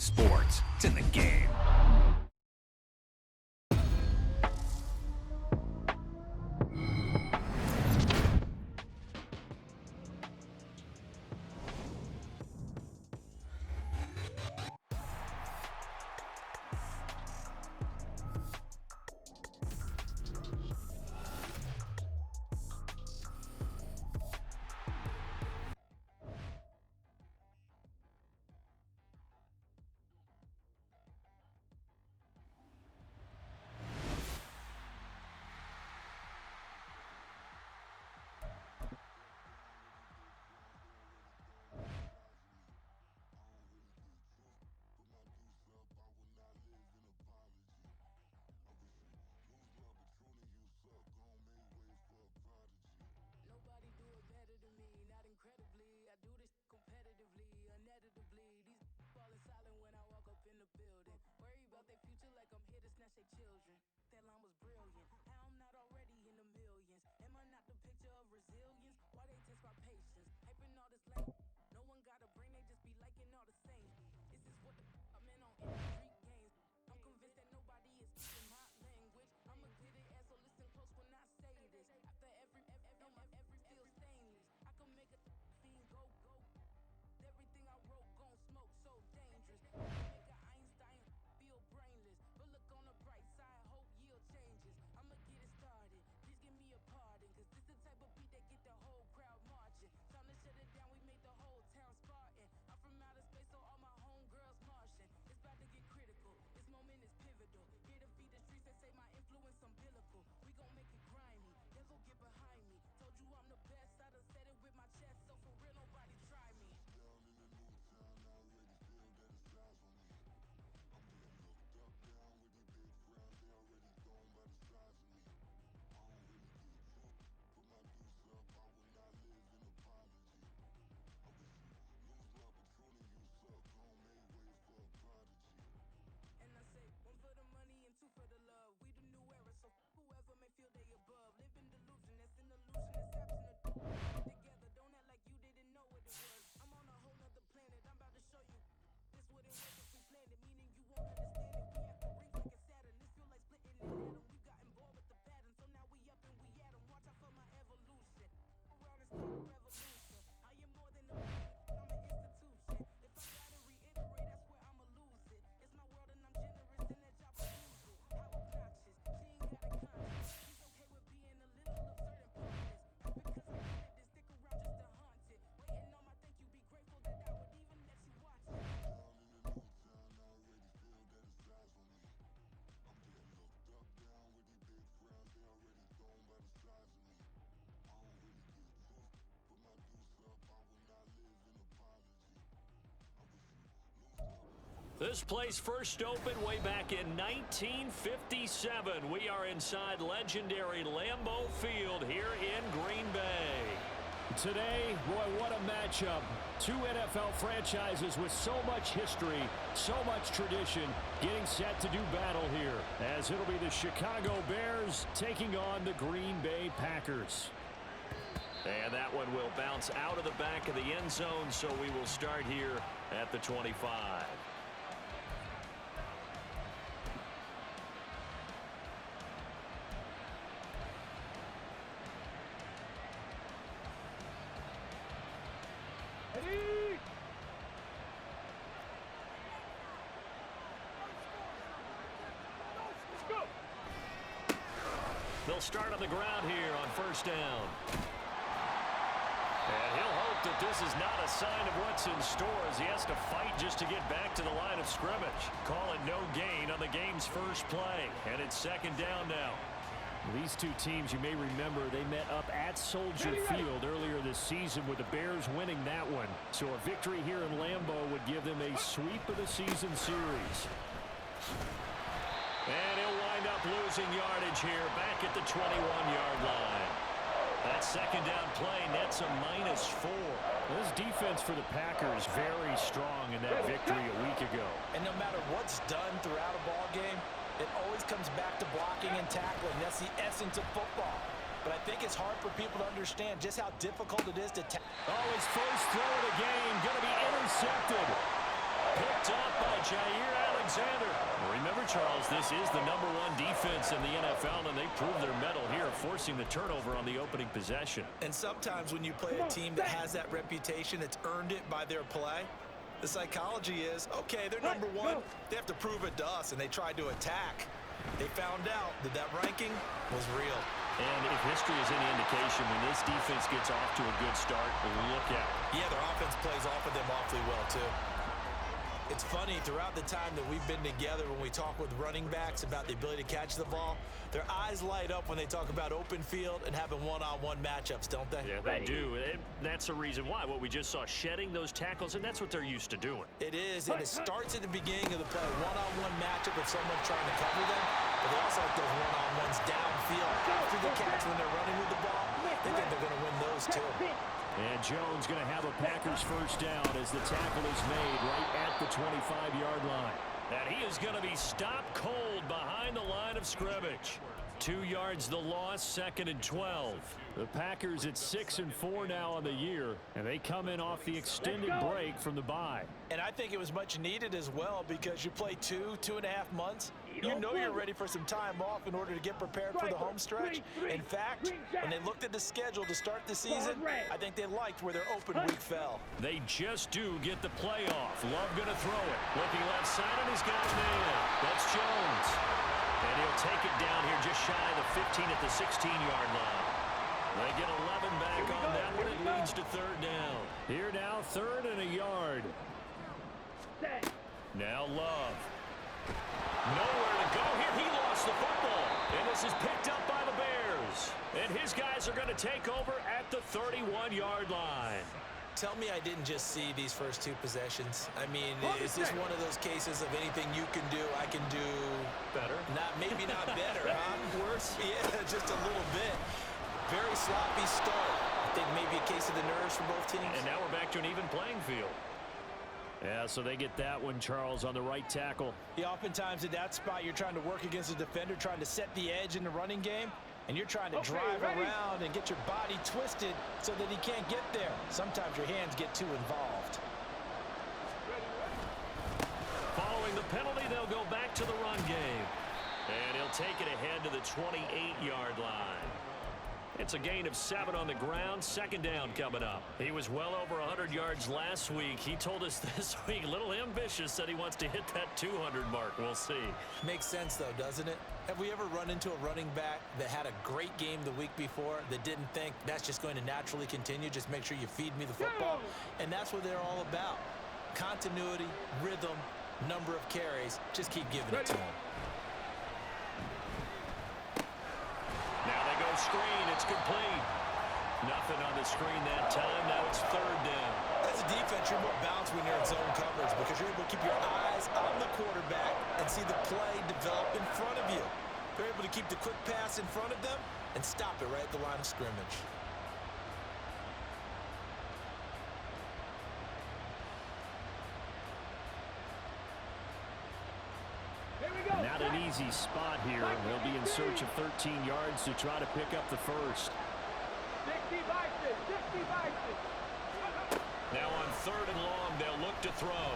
Sports. It's in the game. This place first opened way back in 1957. We are inside legendary Lambeau Field here in Green Bay. Today, boy, what a matchup. Two NFL franchises with so much history, so much tradition, getting set to do battle here, as it'll be the Chicago Bears taking on the Green Bay Packers. And that one will bounce out of the back of the end zone, so we will start here at the 25. They'll start on the ground here on first down. And he'll hope that this is not a sign of what's in store as he has to fight just to get back to the line of scrimmage. Call it no gain on the game's first play. And it's second down now. These two teams, you may remember, they met up at Soldier Field earlier this season with the Bears winning that one. So a victory here in Lambeau would give them a sweep of the season series. And he'll wind up losing yardage here back at the 21-yard line. That second down play nets a -4. This defense for the Packers very strong in that victory a week ago. And no matter what's done throughout a ball game, it always comes back to blocking and tackling. That's the essence of football. But I think it's hard for people to understand just how difficult it is to tackle. Oh, his first throw of the game going to be intercepted. picked up by Jair Alexander. Remember, Charles, this is the #1 defense in the NFL, and they proved their mettle here, forcing the turnover on the opening possession. And sometimes when you play a team that has that reputation, that's earned it by their play, the psychology is, okay, they're #1. They have to prove it to us, and they tried to attack. They found out that that ranking was real. And if history is any indication, when this defense gets off to a good start, look out. Yeah, their offense plays off of them awfully well, too. It's funny, throughout the time that we've been together, when we talk with running backs about the ability to catch the ball, their eyes light up when they talk about open field and having one-on-one matchups, don't they? Yeah, they do. And that's the reason why. What we just saw, shedding those tackles, and that's what they're used to doing. It is, and it starts at the beginning of the play. One-on-one matchup if someone's trying to cover them, but they also like those one-on-ones downfield after the catch when they're running with the ball. They think they're going to win those, too. And Jones going to have a Packers first down as the tackle is made right at the 25-yard line. And he is going to be stopped cold behind the line of scrimmage. 2 yards the loss, 2nd and 12. The Packers at 6-4 now on the year, and they come in off the extended break from the bye. And I think it was much needed as well because you play 2.5 months. You know you're ready for some time off in order to get prepared for the home stretch. In fact, when they looked at the schedule to start the season, I think they liked where their open week fell. They just do get the playoff. Love going to throw it. Looking left side, and he's got a man. That's Jones. And he'll take it down here just shy of the 15 at the 16-yard line. They get 11 back on that one. It leads to 3rd down. Here now, 3rd and a yard. Now Love. Nowhere to go here. He lost the football. And this is picked up by the Bears. And his guys are going to take over at the 31-yard line. Tell me I didn't just see these first 2 possessions. I mean, is this one of those cases of anything you can do, I can do better? Maybe not better, huh? Worse? Yeah, just a little bit. Very sloppy start. I think maybe a case of the nerves for both teams. And now we're back to an even playing field. Yeah, so they get that one, Charles, on the right tackle. Yeah, oftentimes at that spot, you're trying to work against a defender, trying to set the edge in the running game, and you're trying to drive around and get your body twisted so that he can't get there. Sometimes your hands get too involved. Following the penalty, they'll go back to the run game. And he'll take it ahead to the 28-yard line. It's a gain of 7 on the ground. 2nd down coming up. He was well over 100 yards last week. He told us this week, a little ambitious, said he wants to hit that 200 mark. We'll see. Makes sense, though, doesn't it? Have we ever run into a running back that had a great game the week before that didn't think that's just going to naturally continue? Just make sure you feed me the football. And that's what they're all about. Continuity, rhythm, number of carries. Just keep giving it to them. Now they go screen. It's complete. Nothing on the screen that time. Now it's 3rd down. As a defense, you're more balanced when you're in zone coverage because you're able to keep your eyes on the quarterback and see the play develop in front of you. They're able to keep the quick pass in front of them and stop it right at the line of scrimmage. Not an easy spot here. They'll be in search of 13 yards to try to pick up the first. Now on 3rd and long, they'll look to throw.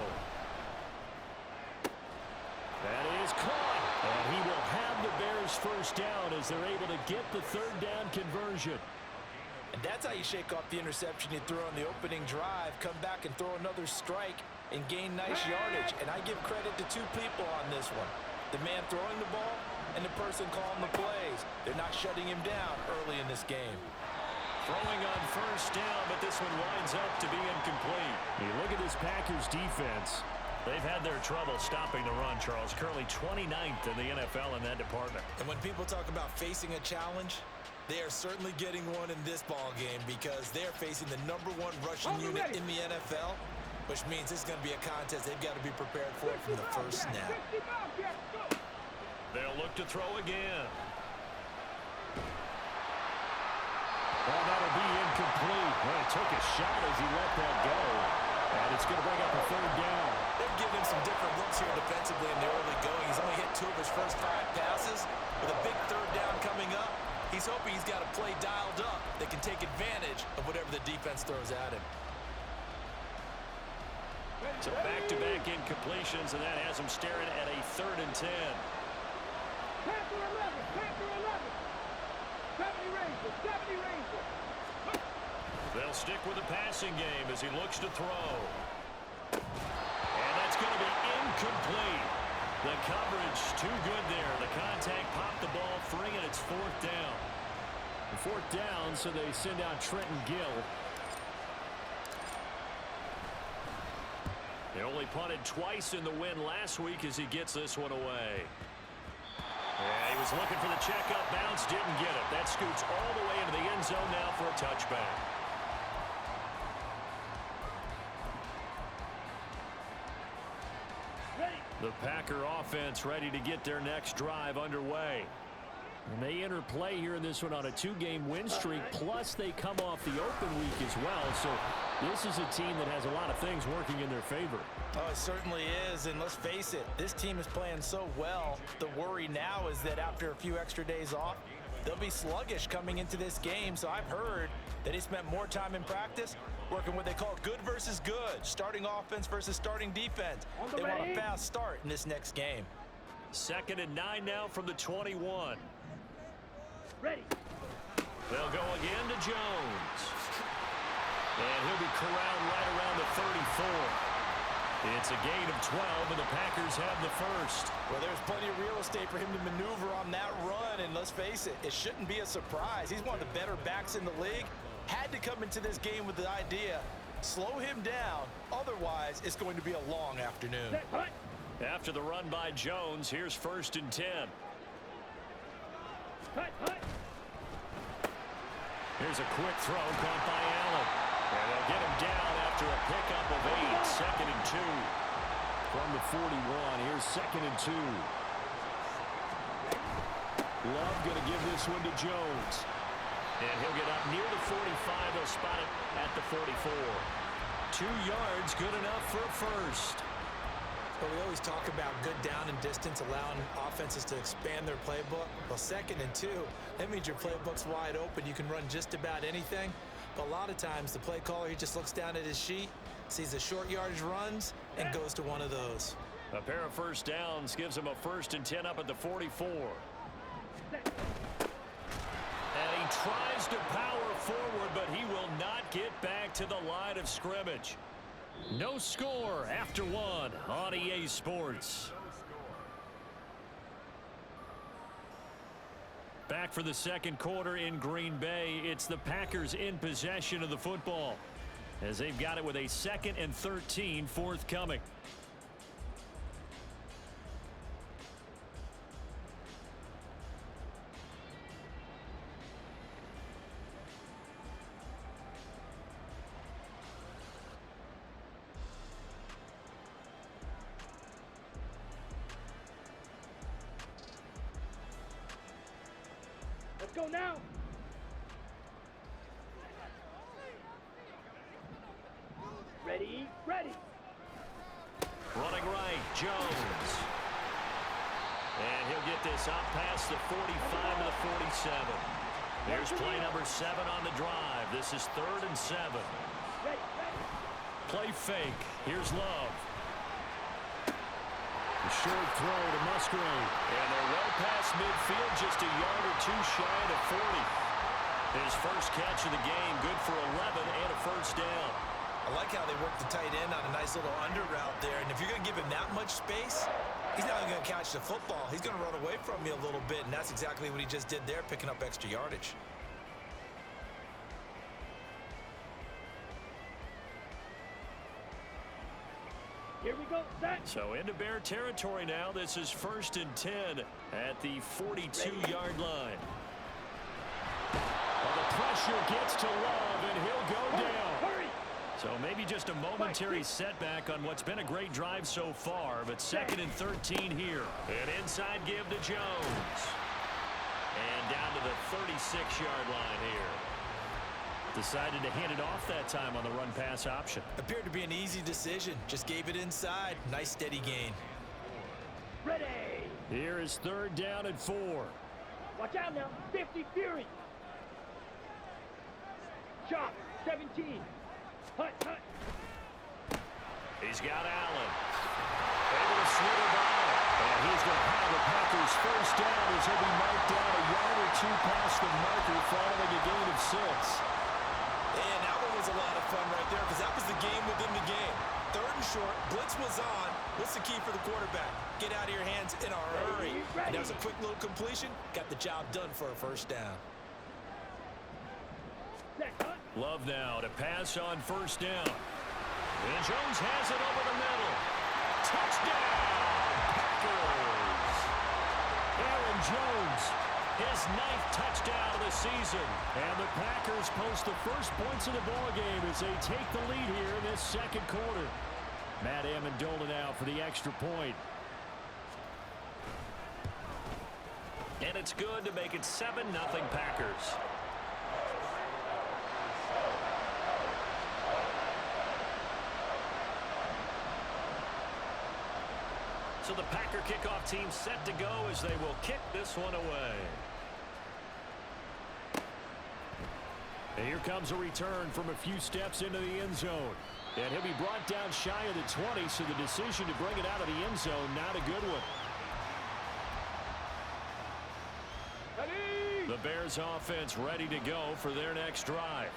That is caught. And he will have the Bears first down as they're able to get the 3rd down conversion. And that's how you shake off the interception you threw on the opening drive, come back and throw another strike and gain nice yardage. And I give credit to 2 people on this one. The man throwing the ball and the person calling the plays. They're not shutting him down early in this game. Throwing on 1st down, but this one winds up to be incomplete. You look at this Packers defense. They've had their trouble stopping the run, Charles. Currently 29th in the NFL in that department. And when people talk about facing a challenge, they are certainly getting one in this ball game because they're facing the #1 rushing unit in the NFL, which means this is going to be a contest they've got to be prepared for from the first snap. They'll look to throw again. Well, that'll be incomplete. Well, he took a shot as he let that go. And it's going to bring up a 3rd down. They've given him some different looks here defensively in the early going. He's only hit 2 of his first 5 passes. With a big 3rd down coming up, he's hoping he's got a play dialed up that can take advantage of whatever the defense throws at him. So back-to-back incompletions, and that has them staring at a 3rd and 10. Panther 11, Panther 11. 70 Rangers, 70 Rangers. They'll stick with the passing game as he looks to throw. And that's going to be incomplete. The coverage too good there. The contact popped the ball free, and it's 4th down. 4th down, so they send out Trenton Gill. They only punted twice in the win last week as he gets this one away. Yeah, he was looking for the checkup bounce, didn't get it. That scoots all the way into the end zone now for a touchback. The Packer offense ready to get their next drive underway. And they enter play here in this one on a 2-game win streak, plus they come off the open week as well. So this is a team that has a lot of things working in their favor. Oh, it certainly is, and let's face it, this team is playing so well. The worry now is that after a few extra days off, they'll be sluggish coming into this game. So I've heard that he spent more time in practice working what they call good versus good, starting offense versus starting defense. They want a fast start in this next game. 2nd and 9 now from the 21. Ready. They'll go again to Jones. And he'll be corralled right around the 34. It's a gain of 12, and the Packers have the first. Well, there's plenty of real estate for him to maneuver on that run, and let's face it, it shouldn't be a surprise. He's one of the better backs in the league. Had to come into this game with the idea, slow him down, otherwise it's going to be a long afternoon. After the run by Jones, here's 1st and 10. Here's a quick throw caught by Allen. And they'll get him down after a pickup of 8. 2nd and 2. From the 41, here's 2nd and 2. Love going to give this one to Jones. And he'll get up near the 45. They'll spot it at the 44. 2 yards, good enough for a first. Well, we always talk about good down and distance, allowing offenses to expand their playbook. Well, 2nd and 2, that means your playbook's wide open. You can run just about anything. But a lot of times, the play caller, he just looks down at his sheet, sees the short yardage runs, and goes to one of those. A pair of first downs gives him a 1st and 10 up at the 44. And he tries to power forward, but he will not get back to the line of scrimmage. No score after 1 on EA Sports. Back for the 2nd quarter in Green Bay. It's the Packers in possession of the football as they've got it with a 2nd and 13 forthcoming. Let's go now. Ready, ready. Running right, Jones. And he'll get this out past the 45 to the 47. There's play number 7 on the drive. This is 3rd and 7. Ready, ready. Play fake. Here's Love. A short throw to Musgrave. And they're well past midfield, just a yard or 2 shy of the 40. His first catch of the game, good for 11 and a first down. I like how they work the tight end on a nice little under route there. And if you're going to give him that much space, he's not going to catch the football. He's going to run away from you a little bit, and that's exactly what he just did there, picking up extra yardage. Here we go, set. So into Bear territory now. This is 1st and 10 at the 42-yard line. Well, the pressure gets to Love, and he'll go down. Hurry. So maybe just a momentary setback on what's been a great drive so far, but 2nd and 13 here. An inside give to Jones. And down to the 36-yard line here. Decided to hand it off that time on the run-pass option. Appeared to be an easy decision. Just gave it inside. Nice steady gain. Ready. Here is 3rd down and 4. Watch out now. 50 Fury. Shot. 17. Hut, hut. He's got Allen. Able to slither by. And he's going to have the Packers first down as he'll be marked down a yard or two past the marker following a gain of 6. And that one was a lot of fun right there because that was the game within the game. 3rd and short, blitz was on. What's the key for the quarterback? Get out of your hands in a hurry. And that was a quick little completion. Got the job done for a first down. Love now to pass on first down. And Jones has it over the middle. Touchdown, Packers! Aaron Jones, his 9th touchdown of the season. And the Packers post the first points of the ballgame as they take the lead here in this second quarter. Matt Amendola for the extra point. And it's good to make it 7-0 Packers. So the Packer kickoff team set to go as they will kick this one away. And here comes a return from a few steps into the end zone. And he'll be brought down shy of the 20, so the decision to bring it out of the end zone, not a good one. The Bears offense ready to go for their next drive.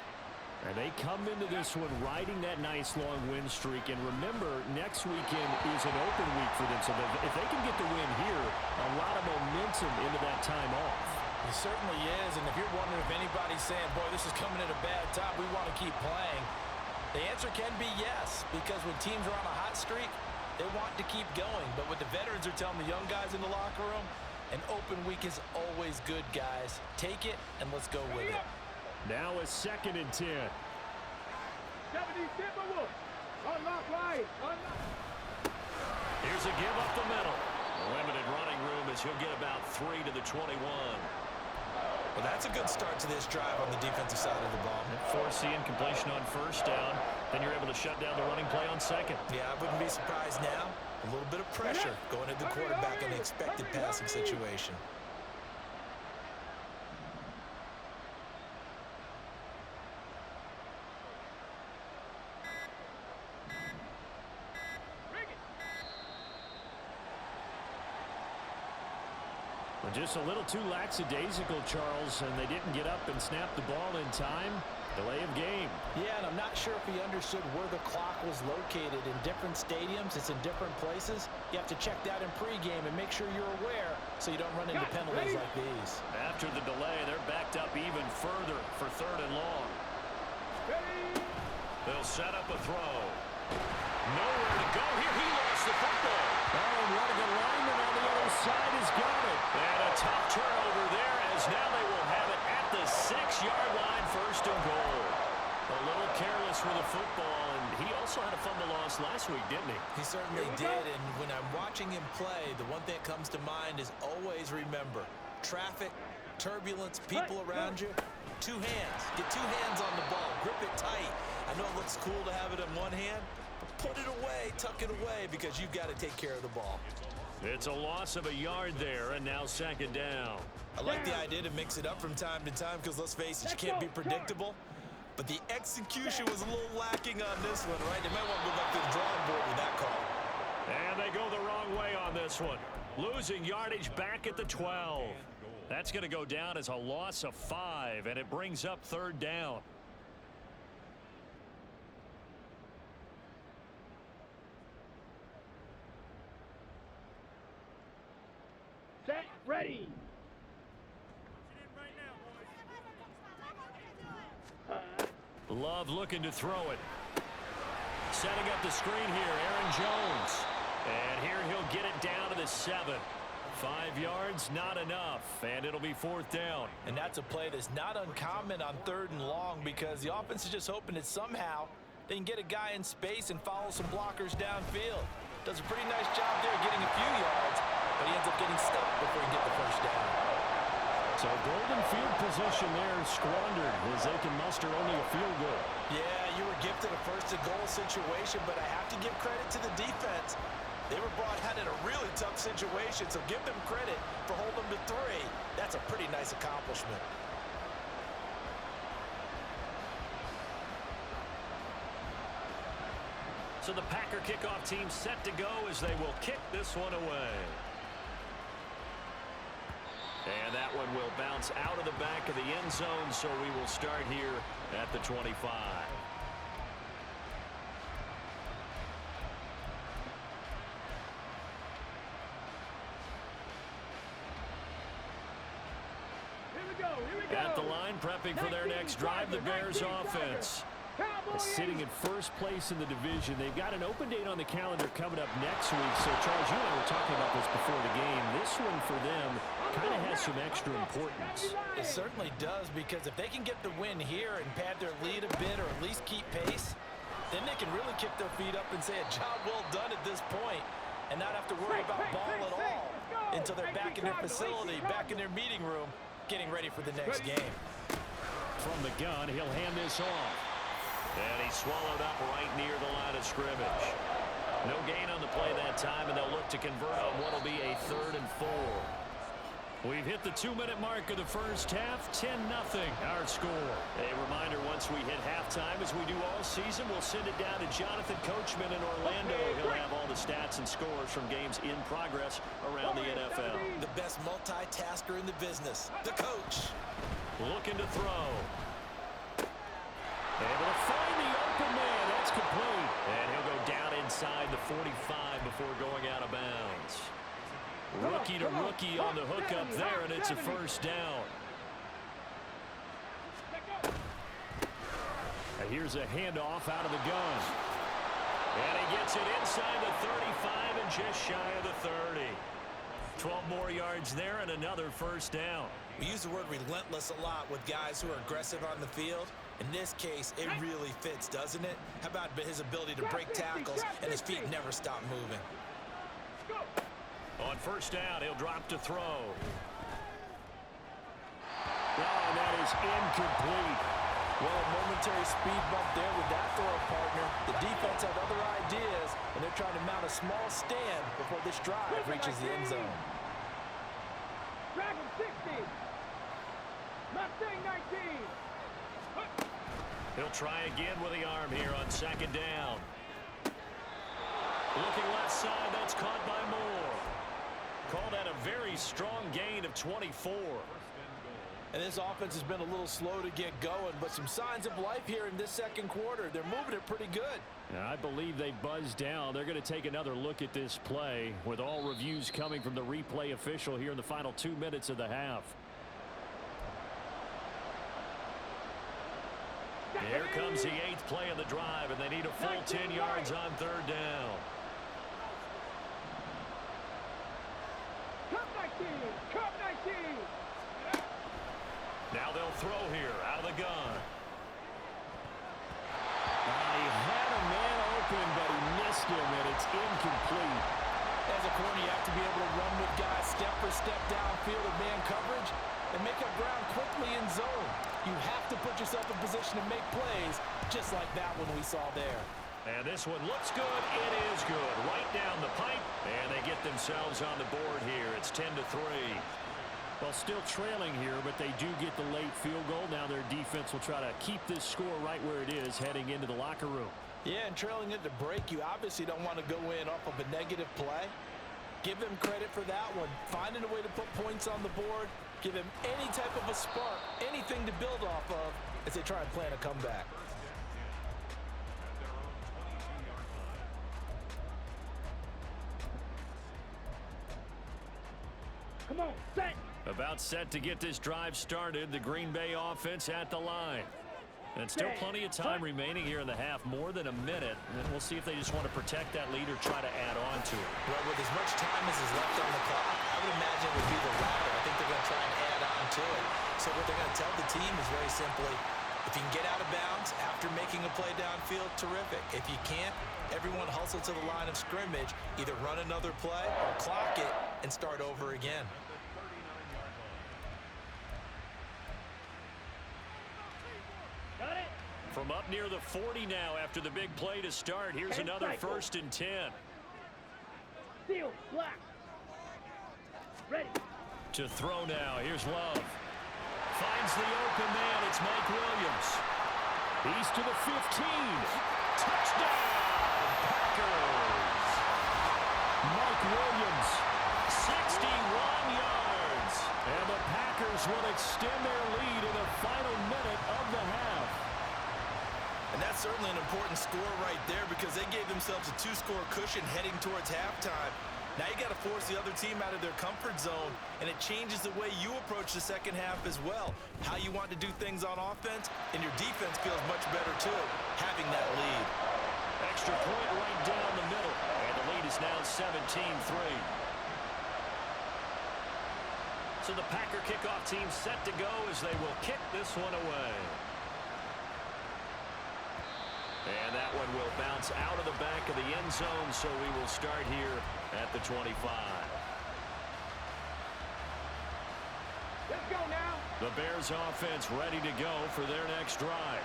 And they come into this one riding that nice long win streak. And remember, next weekend is an open week for them. So if they can get the win here, a lot of momentum into that time off. It certainly is. And if you're wondering if anybody's saying, boy, this is coming at a bad time, we want to keep playing, the answer can be yes. Because when teams are on a hot streak, they want to keep going. But what the veterans are telling the young guys in the locker room, an open week is always good, guys. Take it, and let's go with it. Now a 2nd and 10. Here's a give up the middle. Limited running room as he'll get about 3 to the 21. Well, that's a good start to this drive on the defensive side of the ball. Forcing completion on first down. Then you're able to shut down the running play on 2nd. Yeah, I wouldn't be surprised now. A little bit of pressure going at the quarterback in the expected passing situation. Just a little too lackadaisical, Charles, and they didn't get up and snap the ball in time. Delay of game. Yeah, and I'm not sure if he understood where the clock was located. In different stadiums, it's in different places. You have to check that in pregame and make sure you're aware so you don't run into penalties like these. After the delay, they're backed up even further for 3rd and long. They'll set up a throw. Nowhere to go here. He lost the football. Oh, and what a good lineman on the other side has got it. And a tough turnover there as now they will have it at the 6-yard line, 1st and goal. A little careless with the football, and he also had a fumble loss last week, didn't he? He certainly did, and when I'm watching him play, the one thing that comes to mind is always remember, traffic, turbulence, people around you, 2 hands. Get 2 hands on the ball. Grip it tight. I know it looks cool to have it in one hand, but put it away, tuck it away, because you've got to take care of the ball. It's a loss of a yard there, and now 2nd down. I like the idea to mix it up from time to time because, let's face it, you can't be predictable. But the execution was a little lacking on this one, right? They might want to go back to the drawing board with that call. And they go the wrong way on this one. Losing yardage back at the 12. That's going to go down as a loss of 5, and it brings up 3rd down. Set, ready. Love looking to throw it. Setting up the screen here, Aaron Jones. And here he'll get it down to the 7. 5 yards, not enough, and it'll be 4th down. And that's a play that's not uncommon on 3rd and long because the offense is just hoping that somehow they can get a guy in space and follow some blockers downfield. Does a pretty nice job there getting a few yards, but he ends up getting stopped before he can get the first down. So golden field position there squandered as they can muster only a field goal. Yeah, you were gifted a first-and-goal situation, but I have to give credit to the defense. They were brought out in a really tough situation, so give them credit for holding them to 3. That's a pretty nice accomplishment. So the Packer kickoff team set to go as they will kick this one away. And that one will bounce out of the back of the end zone, so we will start here at the 25. At the line, prepping for their next drive, the Bears offense. Sitting in first place in the division. They've got an open date on the calendar coming up next week. So, Charles, you and I were talking about this before the game. This one for them kind of has some extra importance. It certainly does, because if they can get the win here and pad their lead a bit or at least keep pace, then they can really kick their feet up and say a job well done at this point and not have to worry about ball at all until they're back in their facility, back in their meeting room, getting ready for the next game. From the gun, he'll hand this off. And he's swallowed up right near the line of scrimmage. No gain on the play that time, and they'll look to convert on what will be a 3rd and 4. We've hit the 2-minute mark of the first half. 10-0 our score. A reminder, once we hit halftime, as we do all season, we'll send it down to Jonathan Coachman in Orlando. He'll have all the stats and scores from games in progress around the NFL. The best multitasker in the business, the coach. Looking to throw. Able to find the open man. That's complete. And he'll go down inside the 45 before going out of bounds. Rookie to rookie on the hookup there, and it's a first down. And here's a handoff out of the gun. And he gets it inside the 35 and just shy of the 30. 12 more yards there and another first down. We use the word relentless a lot with guys who are aggressive on the field. In this case, it really fits, doesn't it? How about his ability to break tackles and his feet never stop moving? On first down, he'll drop to throw. Oh, that is incomplete. Well, a momentary speed bump there with that throw partner. The defense had other ideas, and they're trying to mount a small stand before this drive reaches the end zone. Dragon 60. Mustang 19. He'll try again with the arm here on second down. Looking left side, that's caught by Moore. Call that a very strong gain of 24. And this offense has been a little slow to get going, but some signs of life here in this second quarter. They're moving it pretty good. And I believe they buzzed down. They're going to take another look at this play, with all reviews coming from the replay official here in the final 2 minutes of the half. Here comes the 8th play of the drive, and they need a full 10 yards on third down. Cup 19. Cup 19. Now they'll throw here out of the gun. He had a man open, but he missed him, and it's incomplete. As a corner, you have to be able to run with guys step for step downfield in man coverage and make up ground quickly in zone. You have to put yourself in position to make plays, just like that one we saw there. And this one looks good. It is good. Right down the pipe, and they get themselves on the board here. It's 10-3. Well, still trailing here, but they do get the late field goal. Now their defense will try to keep this score right where it is heading into the locker room. Yeah, and trailing at the break, you obviously don't want to go in off of a negative play. Give them credit for that one. Finding a way to put points on the board. Give them any type of a spark, anything to build off of as they try and plan a comeback. Come on, set. About set to get this drive started. The Green Bay offense at the line. And still plenty of time remaining here in the half, more than a minute. And we'll see if they just want to protect that lead or try to add on to it. Well, with as much time as is left on the clock, I would imagine it would be the latter. I think they're going to try and add on to it. So what they're going to tell the team is very simply, if you can get out of bounds after making a play downfield, terrific. If you can't, everyone hustle to the line of scrimmage, either run another play or clock it and start over again. From up near the 40 now after the big play to start. Here's another 1st and 10. Seal, black. Ready. To throw now. Here's Love. Finds the open man. It's Mike Williams. He's to the 15. Touchdown, Packers. Mike Williams, 61 yards. And the Packers will extend their lead in the final minute of the half. And that's certainly an important score right there because they gave themselves a 2-score cushion heading towards halftime. Now you got to force the other team out of their comfort zone, and it changes the way you approach the second half as well. How you want to do things on offense, and your defense feels much better too, having that lead. Extra point right down the middle, and the lead is now 17-3. So the Packer kickoff team set to go as they will kick this one away. And that one will bounce out of the back of the end zone, so we will start here at the 25. Let's go now. The Bears offense ready to go for their next drive.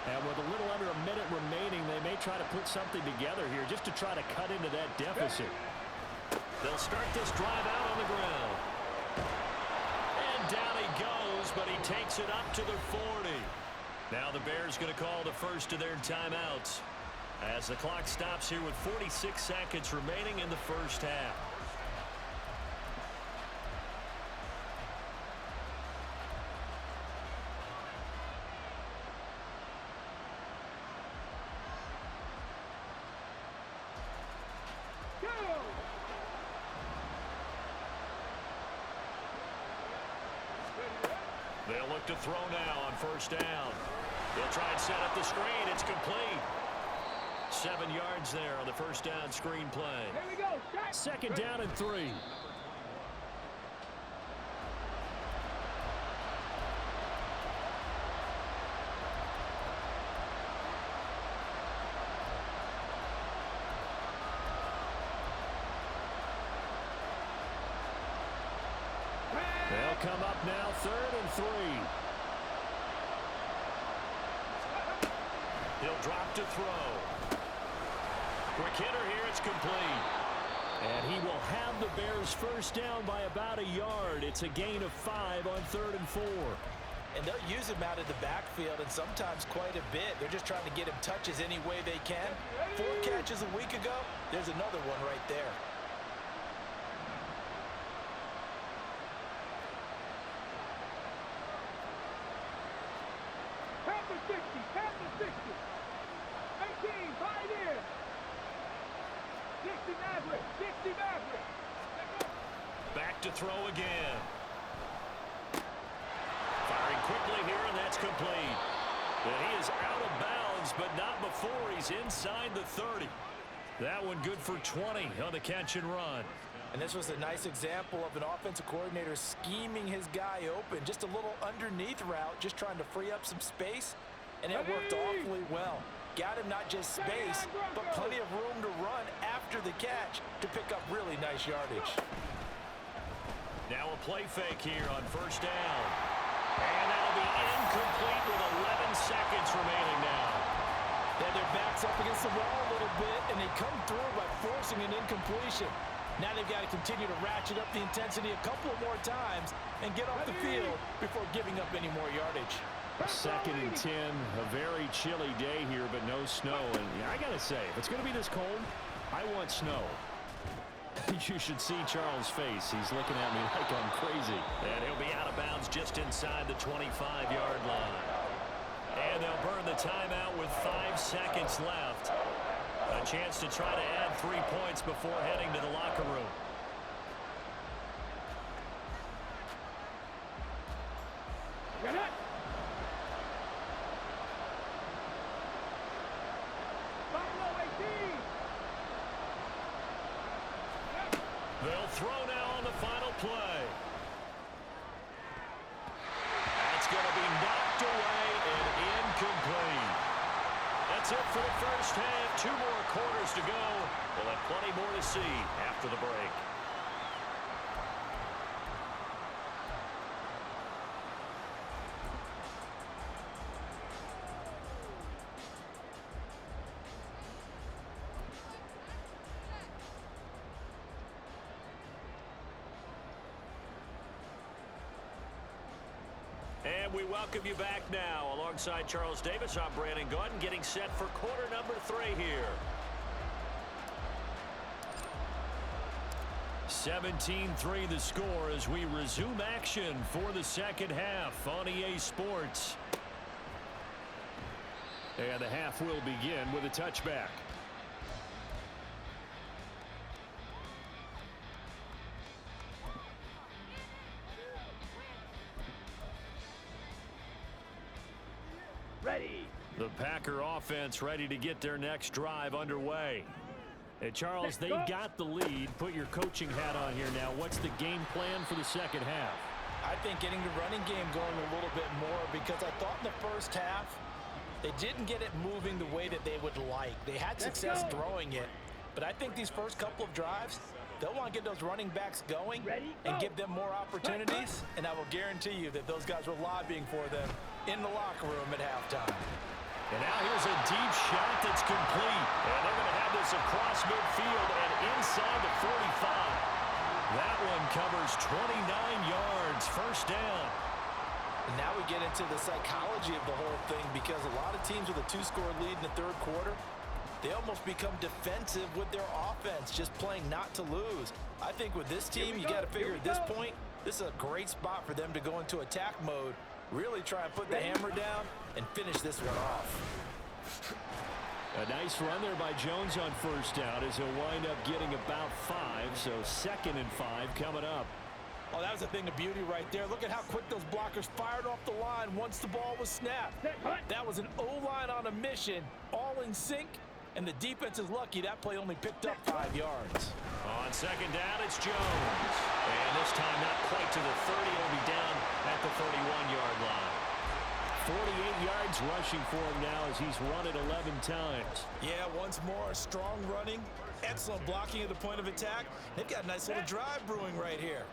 And with a little under a minute remaining, they may try to put something together here just to try to cut into that deficit. They'll start this drive out on the ground. And down he goes, but he takes it up to the 40. Now the Bears going to call the first of their timeouts as the clock stops here with 46 seconds remaining in the first half. Go. They'll look to throw now on first down. They'll try and set up the screen. It's complete. 7 yards there on the first down screen play. Here we go. Shot. Second down and 3. They'll come up now, 3rd and 3. He'll drop to throw. Quick hitter here. It's complete. And he will have the Bears first down by about a yard. It's a gain of 5 on 3rd and 4. And they'll use him out of the backfield, and sometimes quite a bit. They're just trying to get him touches any way they can. 4 catches a week ago. There's another one right there. Tap the 60. Tap the 60. 18. Pioneer. 60 Maverick. 60 Maverick. Back to throw again. Firing quickly here, and that's complete. And he is out of bounds, but not before he's inside the 30. That one good for 20 on the catch and run. And this was a nice example of an offensive coordinator scheming his guy open. Just a little underneath route, just trying to free up some space. And it worked awfully well. Got him not just space, but plenty of room to run after the catch to pick up really nice yardage. Now a play fake here on first down. And that'll be incomplete with 11 seconds remaining now. They had their backs up against the wall a little bit, and they come through by forcing an incompletion. Now they've got to continue to ratchet up the intensity a couple of more times and get off the field before giving up any more yardage. 2nd and 10, a very chilly day here, but no snow. And I got to say, if it's going to be this cold, I want snow. You should see Charles' face. He's looking at me like I'm crazy. And he'll be out of bounds just inside the 25-yard line. And they'll burn the timeout with 5 seconds left. A chance to try to add 3 points before heading to the locker room. Get it. Buffalo 18. They'll throw now on the final play. That's going to be knocked away and incomplete. That's it for the first half. 2 more quarters to go. We'll have plenty more to see after the break. And we welcome you back now. Alongside Charles Davis, I'm Brandon Gordon, getting set for quarter number 3 here. 17-3 the score as we resume action for the second half on EA Sports. And the half will begin with a touchback. Ready. The Packer offense ready to get their next drive underway. Hey, Charles, they've got the lead. Put your coaching hat on here now. What's the game plan for the second half? I think getting the running game going a little bit more, because I thought in the first half they didn't get it moving the way that they would like. They had success throwing it, but I think these first couple of drives, they'll want to get those running backs going and give them more opportunities, and I will guarantee you that those guys were lobbying for them in the locker room at halftime. And now here's a deep shot that's complete. And they're going to have this across midfield and inside the 45. That one covers 29 yards, first down. And now we get into the psychology of the whole thing, because a lot of teams with a 2-score lead in the third quarter, they almost become defensive with their offense, just playing not to lose. I think with this team, you got to figure at this point, this is a great spot for them to go into attack mode, really try and put the hammer down and finish this one off. A nice run there by Jones on first down as he'll wind up getting about 5, so 2nd and 5 coming up. Oh, that was a thing of beauty right there. Look at how quick those blockers fired off the line once the ball was snapped. That was an O-line on a mission, all in sync, and the defense is lucky that play only picked up 5 yards. On second down, it's Jones. And this time not quite to the 30. He'll be down at the 31-yard line. 48 yards rushing for him now as he's run it 11 times. Yeah, once more, strong running, excellent blocking at the point of attack. They've got a nice little drive brewing right here.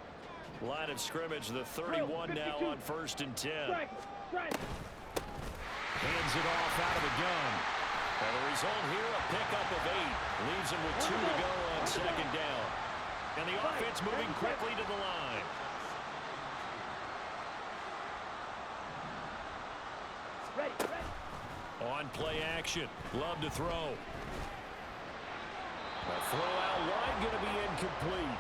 Line of scrimmage, the 31 now on 1st and 10. Hands it off out of the gun. And the result here, a pickup of 8. Leaves him with 2 to go on second down. And the offense moving quickly to the line. On play action. Love to throw. A throw out wide, going to be incomplete.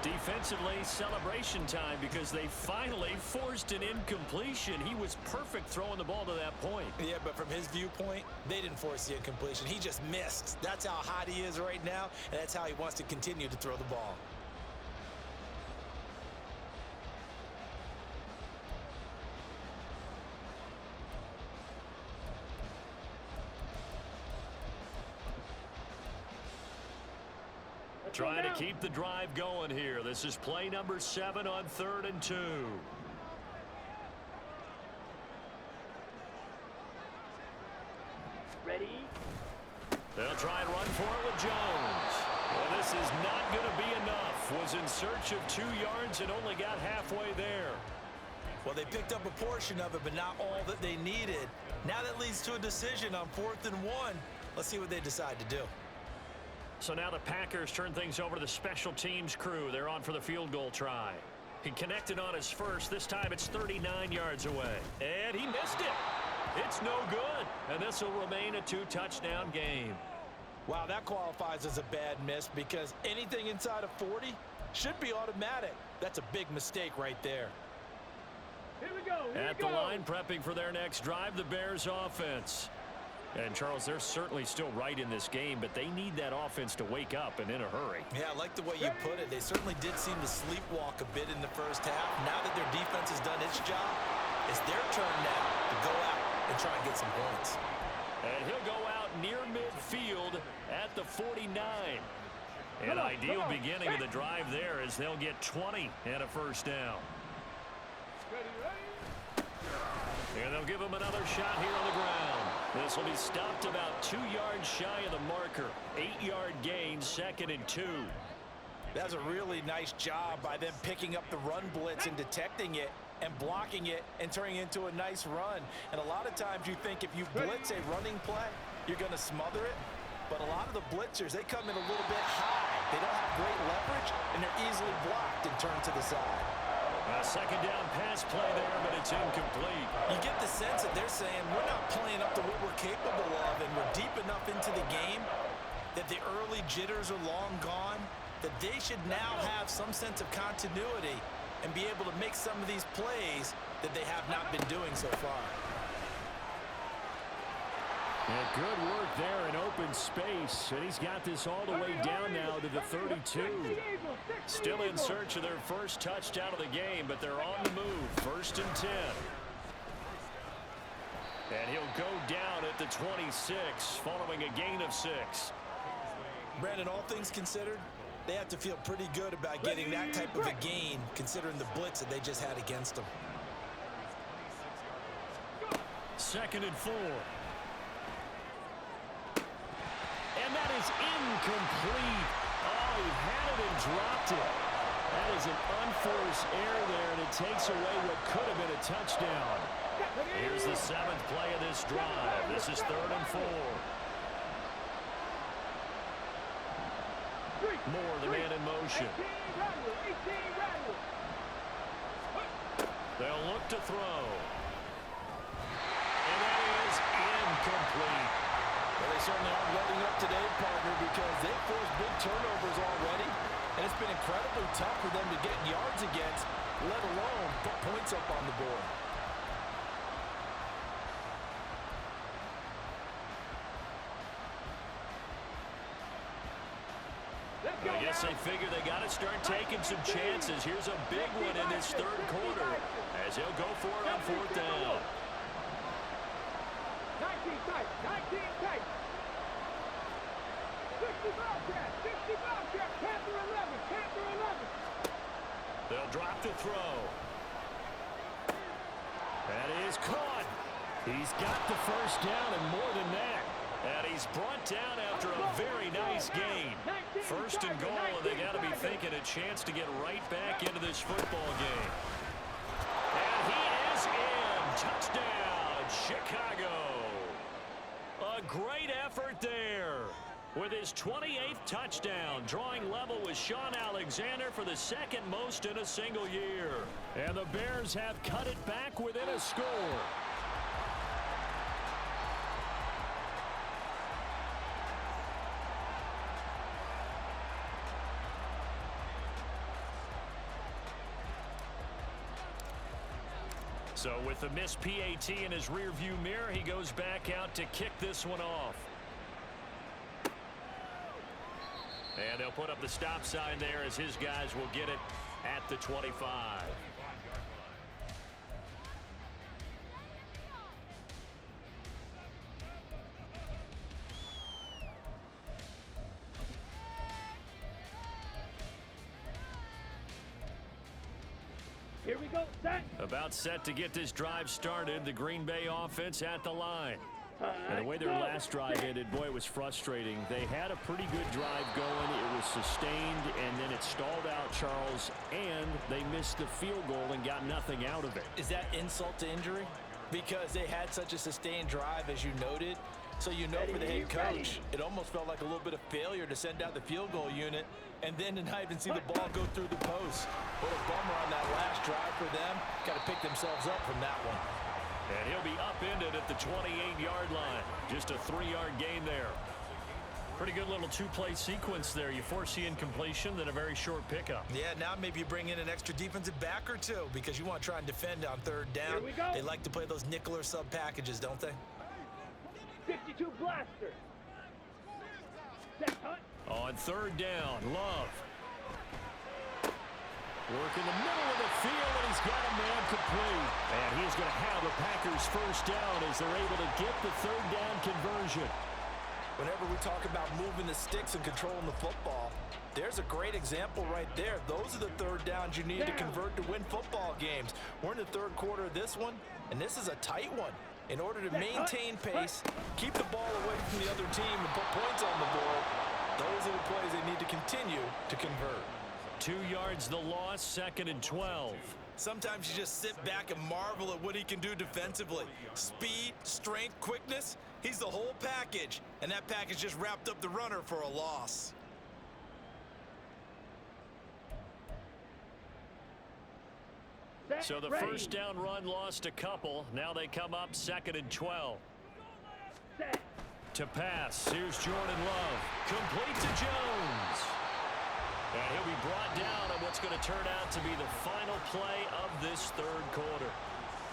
Defensively, celebration time because they finally forced an incompletion. He was perfect throwing the ball to that point. Yeah, but from his viewpoint, they didn't force the incompletion. He just missed. That's how hot he is right now, and that's how he wants to continue to throw the ball. Trying to keep the drive going here. This is play number 7 on 3rd and 2. Ready. They'll try and run for it with Jones. Well, this is not going to be enough. Was in search of 2 yards and only got halfway there. Well, they picked up a portion of it, but not all that they needed. Now that leads to a decision on 4th and 1. Let's see what they decide to do. So now the Packers turn things over to the special teams crew. They're on for the field goal try. He connected on his first. This time it's 39 yards away. And he missed it. It's no good. And this will remain a 2-touchdown game. Wow, that qualifies as a bad miss, because anything inside of 40 should be automatic. That's a big mistake right there. Here we go. At the line, prepping for their next drive, the Bears offense. And, Charles, they're certainly still right in this game, but they need that offense to wake up and in a hurry. Yeah, I like the way you put it. They certainly did seem to sleepwalk a bit in the first half. Now that their defense has done its job, it's their turn now to go out and try and get some points. And he'll go out near midfield at the 49. An ideal beginning of the drive there as they'll get 20 and a first down. And they'll give him another shot here on the ground. This will be stopped about 2 yards shy of the marker. 8-yard gain, 2nd and 2. That's a really nice job by them picking up the run blitz and detecting it and blocking it and turning it into a nice run. And a lot of times you think if you blitz a running play, you're going to smother it. But a lot of the blitzers, they come in a little bit high. They don't have great leverage, and they're easily blocked and turned to the side. A second down pass play there, but it's incomplete. You get the sense that they're saying we're not playing up to what we're capable of, and we're deep enough into the game that the early jitters are long gone. that they should now have some sense of continuity and be able to make some of these plays that they have not been doing so far. And good work there in open space. And he's got this all the way down now to the 32. Still in search of their first touchdown of the game, but they're on the move. 1st and 10. And he'll go down at the 26 following a gain of 6. Brandon, all things considered, they have to feel pretty good about getting that type of a gain considering the blitz that they just had against them. 2nd and 4. And that is incomplete. Oh, he had it and dropped it. That is an unforced error there, and it takes away what could have been a touchdown. Here's the 7th play of this drive. This is 3rd and 4. Moore, the man in motion. They'll look to throw. And that is incomplete. Well, they certainly aren't letting up today, partner, because they've forced big turnovers already, and it's been incredibly tough for them to get yards against, let alone put points up on the board. I guess they figure they got to start taking some chances. Here's a big one in this 3rd quarter as he'll go for it on 4th down. 19 tight, 19 tight. 60 Bobcat, 60 Bobcat, Panther 11, Panther 11. They'll drop to throw. That is caught. He's got the 1st down and more than that. And he's brought down after a very nice gain. 1st and goal, and they got to be thinking a chance to get right back into this football game. And he is in. Touchdown, Chicago. A great effort there. With his 28th touchdown, drawing level with Sean Alexander for the 2nd most in a single year. And the Bears have cut it back within a score. So with the missed PAT in his rearview mirror, he goes back out to kick this one off. And they'll put up the stop sign there as his guys will get it at the 25. Here we go, set. About set to get this drive started. The Green Bay offense at the line. And the way their last drive ended, boy, it was frustrating. They had a pretty good drive going. It was sustained, and then it stalled out, Charles, and they missed the field goal and got nothing out of it. Is that insult to injury? Because they had such a sustained drive, as you noted. So you know for the head coach, it almost felt like a little bit of failure to send out the field goal unit and then to not even see the ball go through the post. What a bummer on that last drive for them. Got to pick themselves up from that one. And he'll be upended at the 28-yard line. Just a 3-yard gain there. Pretty good little 2-play sequence there. You force the incompletion, then a very short pickup. Yeah, now maybe you bring in an extra defensive back or two because you want to try and defend on 3rd down. Here we go. They like to play those nickel or sub packages, don't they? 52 blaster. Set hunt. On 3rd down, Love. Work in the middle of the field, and he's got a man complete. And he's going to have the Packers' 1st down as they're able to get the 3rd down conversion. Whenever we talk about moving the sticks and controlling the football, there's a great example right there. Those are the 3rd downs you need to convert to win football games. We're in the 3rd quarter of this one, and this is a tight one. In order to maintain pace, keep the ball away from the other team, and put points on the board, those are the plays they need to continue to convert. 2 yards the loss, 2nd and 12. Sometimes you just sit back and marvel at what he can do defensively. Speed, strength, quickness, he's the whole package. And that package just wrapped up the runner for a loss. So the 1st down run lost a couple. Now they come up 2nd and 12. To pass, here's Jordan Love. Complete to Jones. And he'll be brought down on what's going to turn out to be the final play of this third quarter.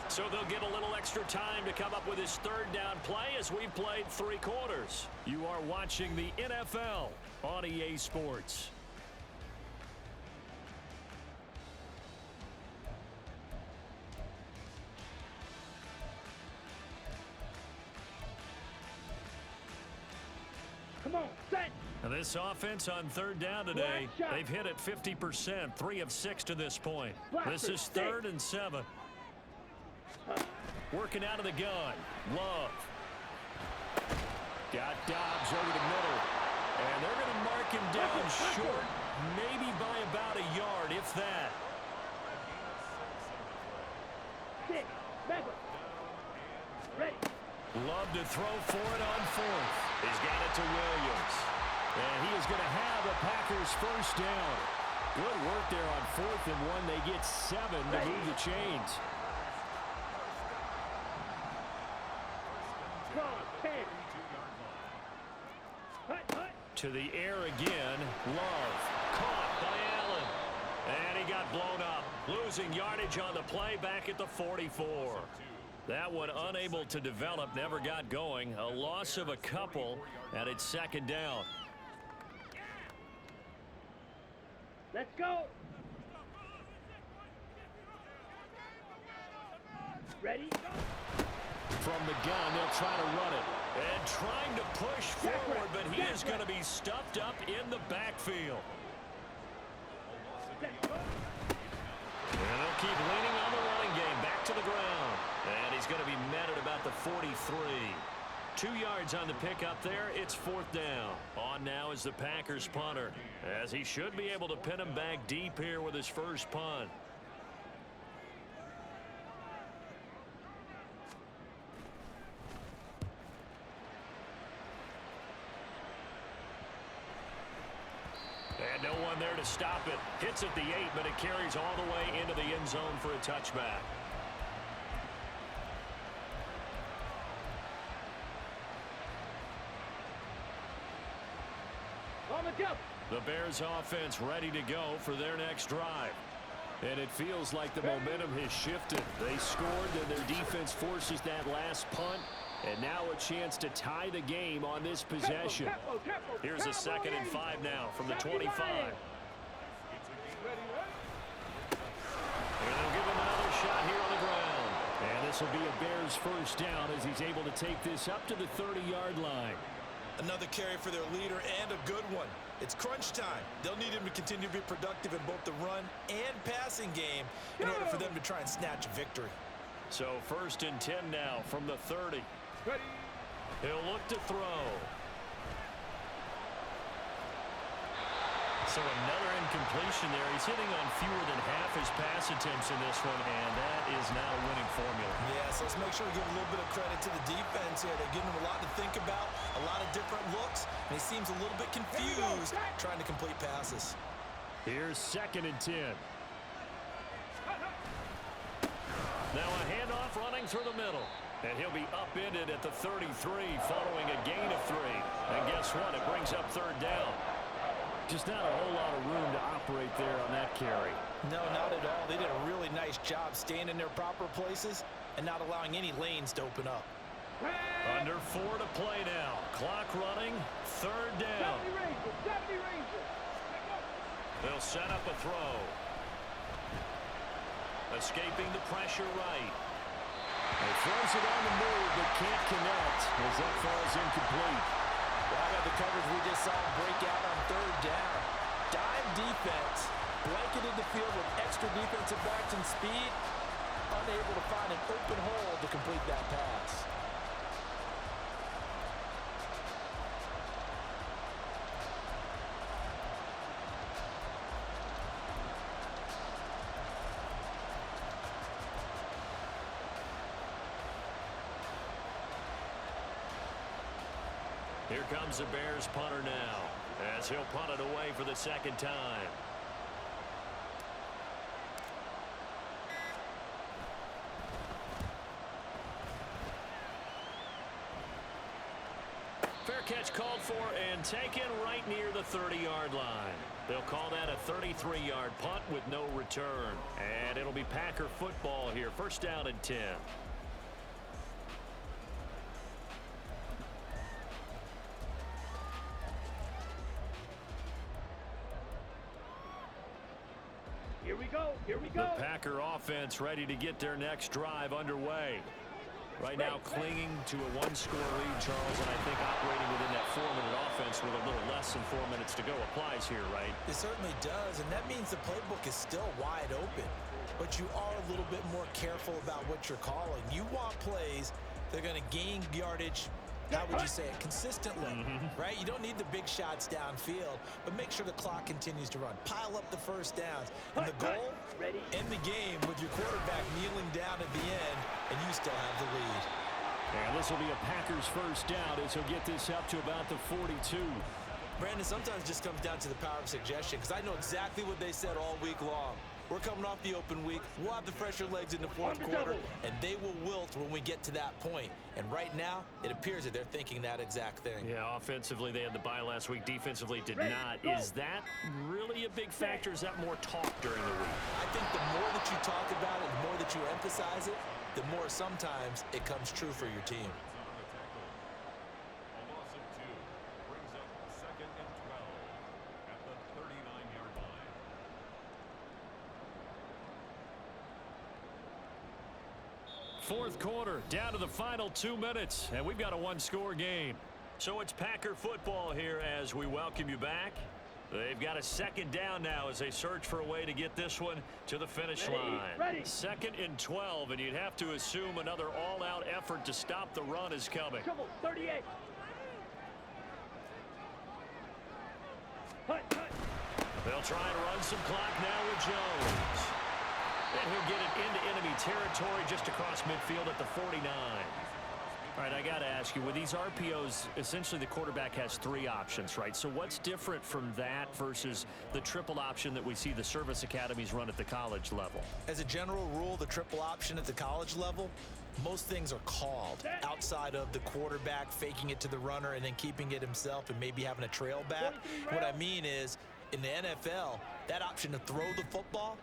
So they'll get a little extra time to come up with his third down play as we've played 3 quarters. You are watching the NFL on EA Sports. Come on, set. This offense on third down today, they've hit it 50%, 3 of 6 to this point. This is 3rd and 7. Working out of the gun. Love. Got Dobbs over the middle. And they're going to mark him down short, maybe by about a yard, if that. 6, Mega. Ready. Love to throw for it on 4th. He's got it to Williams. And he is going to have the Packers first down. Good work there on 4th and 1. They get 7 to move the chains. To the air again. Love. Caught by Allen. And he got blown up. Losing yardage on the play back at the 44. That one unable to develop, never got going. A loss of a couple, and it's 2nd down. Let's go. Ready? From the gun, they'll try to run it. And trying to push forward, but he is going to be stuffed up in the backfield. And they'll keep leaning on the running game. Back to the ground. And he's going to be met at about the 43. 2 yards on the pickup there. It's 4th down. On now is the Packers punter, as he should be able to pin him back deep here with his first punt. And no one there to stop it. Hits at the 8, but it carries all the way into the end zone for a touchback. The Bears offense ready to go for their next drive. And it feels like the momentum has shifted. They scored, and their defense forces that last punt. And now a chance to tie the game on this possession. Here's a 2nd and 5 now from the 25. And they'll give him another shot here on the ground. And this will be a Bears first down as he's able to take this up to the 30-yard line. Another carry for their leader, and a good one. It's crunch time. They'll need him to continue to be productive in both the run and passing game in order for them to try and snatch a victory. So 1st and 10 now from the 30. Ready. He'll look to throw. So another incompletion there. He's hitting on fewer than half his pass attempts in this one, and that is not a winning formula. Yeah, so let's make sure we give a little bit of credit to the defense here. They're giving him a lot to think about, a lot of different looks, and he seems a little bit confused trying to complete passes. Here's 2nd and 10. Now a handoff running through the middle. And he'll be upended at the 33 following a gain of 3. And guess what? It brings up 3rd down. Just not a whole lot of room to operate there on that carry. No, not at all. They did a really nice job staying in their proper places and not allowing any lanes to open up. Under 4 to play now. Clock running. 3rd down. 70 Rangers. They'll set up a throw. Escaping the pressure right. He throws it on the move, but can't connect as that falls incomplete. Well, how about the coverage we just saw break out on 3rd down? Dime defense, blanketed the field with extra defensive backs and speed, unable to find an open hole to complete that pass. Here comes the Bears punter now, as he'll punt it away for the 2nd time. Fair catch called for and taken right near the 30-yard line. They'll call that a 33-yard punt with no return. And it'll be Packer football here. First down and 10. Here we go. Here we go. The Packer offense ready to get their next drive underway. Right now clinging to a one-score lead, Charles, and I think operating within that 4-minute offense with a little less than 4 minutes to go applies here, right? It certainly does, and that means the playbook is still wide open. But you are a little bit more careful about what you're calling. You want plays that are going to gain yardage, how would you say it, consistently, right? You don't need the big shots downfield, but make sure the clock continues to run. Pile up the first downs. And the goal, end the game with your quarterback kneeling down at the end, and you still have the lead. And this will be a Packers first down as he'll get this up to about the 42. Brandon, sometimes it just comes down to the power of suggestion, because I know exactly what they said all week long. We're coming off the open week. We'll have the fresher legs in the fourth quarter, and they will wilt when we get to that point. And right now, it appears that they're thinking that exact thing. Yeah, offensively, they had the bye last week. Defensively, did not. Is that really a big factor? Is that more talk during the week? I think the more that you talk about it, the more that you emphasize it, the more sometimes it comes true for your team. Fourth quarter, down to the final 2 minutes, and we've got a one-score game. So it's Packer football here as we welcome you back. They've got a second down now as they search for a way to get this one to the finish line. Second and 12, and you'd have to assume another all-out effort to stop the run is coming. Trouble, 38. They'll try and run some clock now with Jones. And he'll get it into enemy territory just across midfield at the 49. All right, I got to ask you, with these RPOs, essentially the quarterback has three options, right? So what's different from that versus the triple option that we see the service academies run at the college level? As a general rule, the triple option at the college level, most things are called outside of the quarterback faking it to the runner and then keeping it himself and maybe having a trail back. What I mean is, in the NFL, that option to throw the football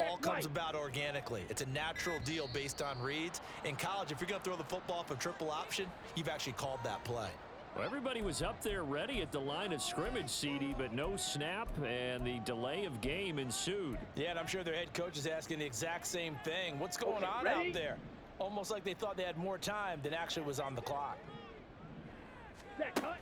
all comes about organically. It's a natural deal based on reads. In college, if you're going to throw the football for triple option, you've actually called that play. Well, everybody was up there ready at the line of scrimmage, CD, but no snap, and the delay of game ensued. Yeah, and I'm sure their head coach is asking the exact same thing. What's going on out there? Almost like they thought they had more time than actually was on the clock. Set, cut.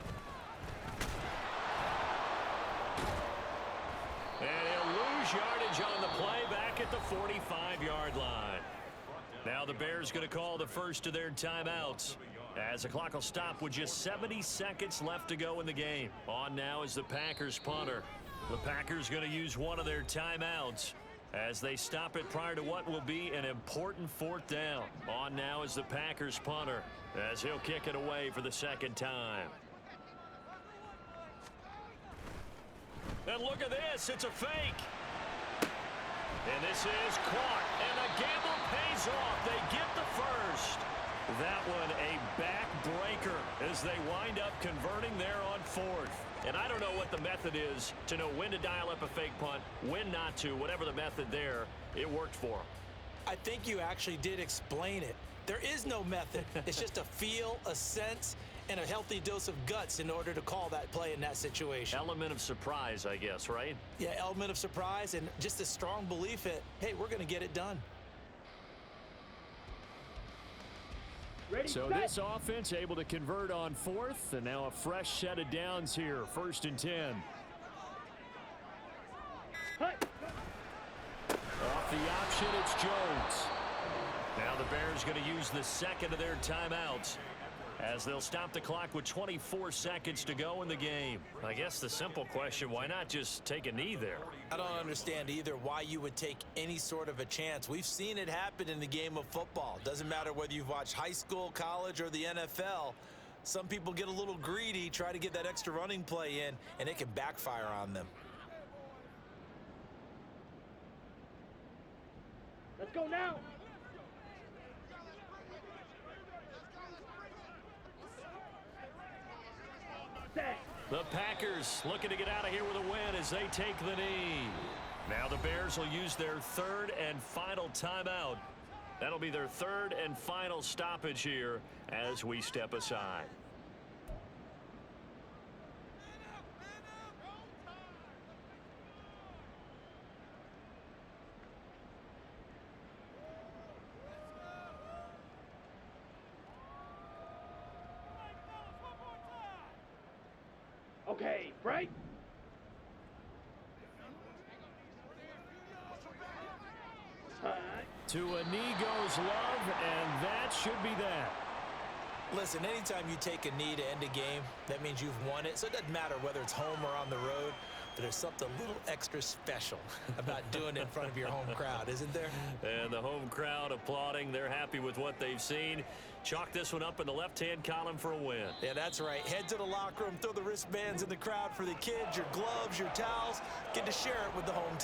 And he'll lose yardage on the play back at the 45-yard line. Now the Bears going to call the first of their timeouts as the clock will stop with just 70 seconds left to go in the game. On now is the Packers punter. The Packers going to use one of their timeouts as they stop it prior to what will be an important fourth down. On now is the Packers punter as he'll kick it away for the second time. And look at this, it's a fake. And this is caught, and the gamble pays off. They get the first. That one a backbreaker as they wind up converting there on fourth. And I don't know what the method is to know when to dial up a fake punt, when not to, whatever the method there, it worked for them. I think you actually did explain it. There is no method. It's just a feel, a sense, and a healthy dose of guts in order to call that play in that situation. Element of surprise, I guess, right? Yeah, element of surprise and just a strong belief that, hey, we're going to get it done. Ready, So set. this offense able to convert on fourth, and now a fresh set of downs here, 1st and 10. Cut. Off the option, it's Jones. Now the Bears going to use the second of their timeouts as they'll stop the clock with 24 seconds to go in the game. I guess the simple question, why not just take a knee there? I don't understand either why you would take any sort of a chance. We've seen it happen in the game of football. Doesn't matter whether you've watched high school, college, or the NFL. Some people get a little greedy, try to get that extra running play in, and it can backfire on them. Let's go now. The Packers looking to get out of here with a win as they take the knee. Now the Bears will use their third and final timeout. That'll be their third and final stoppage here as we step aside. Okay, break. To a knee goes Love, and that should be that. Listen, anytime you take a knee to end a game, that means you've won it. So it doesn't matter whether it's home or on the road. But there's something a little extra special about doing it in front of your home crowd, isn't there? And the home crowd applauding. They're happy with what they've seen. Chalk this one up in the left-hand column for a win. Yeah, that's right. Head to the locker room, throw the wristbands in the crowd for the kids, your gloves, your towels. Get to share it with the home team.